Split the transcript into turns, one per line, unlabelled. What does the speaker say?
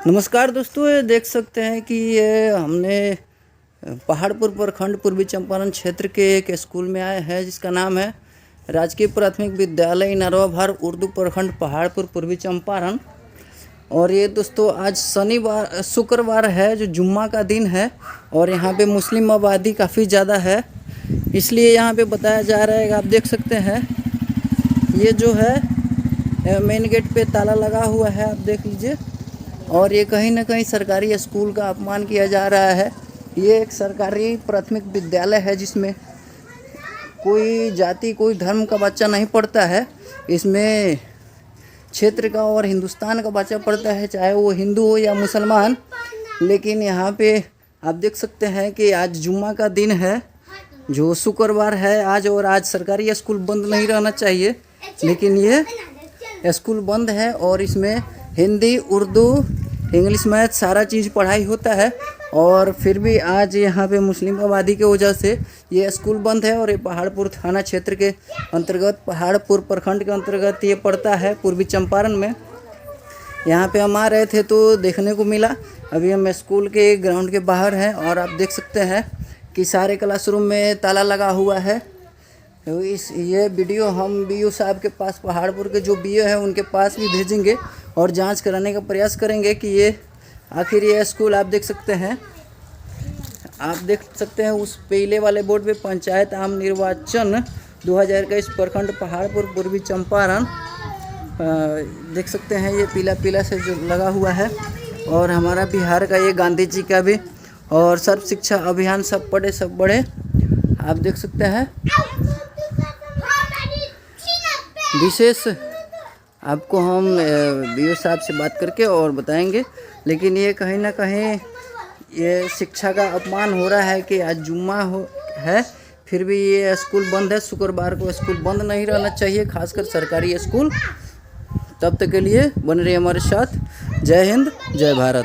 नमस्कार दोस्तों, ये देख सकते हैं कि ये हमने पहाड़पुर प्रखंड पूर्वी चंपारण क्षेत्र के एक स्कूल में आए हैं जिसका नाम है राजकीय प्राथमिक विद्यालय नरवा भार उर्दू प्रखंड पहाड़पुर पूर्वी चंपारण। और ये दोस्तों आज शुक्रवार है जो जुम्मा का दिन है और यहाँ पे मुस्लिम आबादी काफ़ी ज़्यादा है, इसलिए यहाँ पे बताया जा रहा है। आप देख सकते हैं ये जो है मेन गेट पे ताला लगा हुआ है, आप देख लीजिए। और ये कहीं ना कहीं सरकारी स्कूल का अपमान किया जा रहा है। ये एक सरकारी प्राथमिक विद्यालय है जिसमें कोई जाति कोई धर्म का बच्चा नहीं पढ़ता है। इसमें क्षेत्र का और हिंदुस्तान का बच्चा पढ़ता है, चाहे वो हिंदू हो या मुसलमान। लेकिन यहाँ पे आप देख सकते हैं कि आज जुम्मा का दिन है जो शुक्रवार है आज, और आज सरकारी स्कूल बंद नहीं रहना चाहिए, लेकिन ये स्कूल बंद है। और इसमें हिंदी, उर्दू, इंग्लिश, मैथ सारा चीज़ पढ़ाई होता है। और फिर भी आज यहाँ पे मुस्लिम आबादी की वजह से ये स्कूल बंद है। और ये पहाड़पुर थाना क्षेत्र के अंतर्गत, पहाड़पुर प्रखंड के अंतर्गत ये पड़ता है पूर्वी चंपारण में। यहाँ पे हम आ रहे थे तो देखने को मिला। अभी हम स्कूल के ग्राउंड के बाहर हैं और आप देख सकते हैं कि सारे क्लासरूम में ताला लगा हुआ है। तो ये वीडियो हम बीओ साहब के पास, पहाड़पुर के जो बीओ है उनके पास भी भेजेंगे और जांच कराने का प्रयास करेंगे कि ये आखिर ये स्कूल आप देख सकते हैं उस पीले वाले बोर्ड पे पंचायत आम निर्वाचन 2021 प्रखंड पहाड़पुर पूर्वी चंपारण देख सकते हैं। ये पीला पीला से जो लगा हुआ है। और हमारा बिहार का ये गांधी जी का भी और सर्व शिक्षा अभियान सब पढ़े सब बढ़े आप देख सकते हैं। विशेष आपको हम बीओ साहब से बात करके और बताएंगे। लेकिन ये कहीं ना कहीं ये शिक्षा का अपमान हो रहा है कि आज जुम्मा है फिर भी ये स्कूल बंद है। शुक्रवार को स्कूल बंद नहीं रहना चाहिए, खासकर सरकारी स्कूल। तब तक के लिए बने रहिए हमारे साथ। जय हिंद, जय भारत।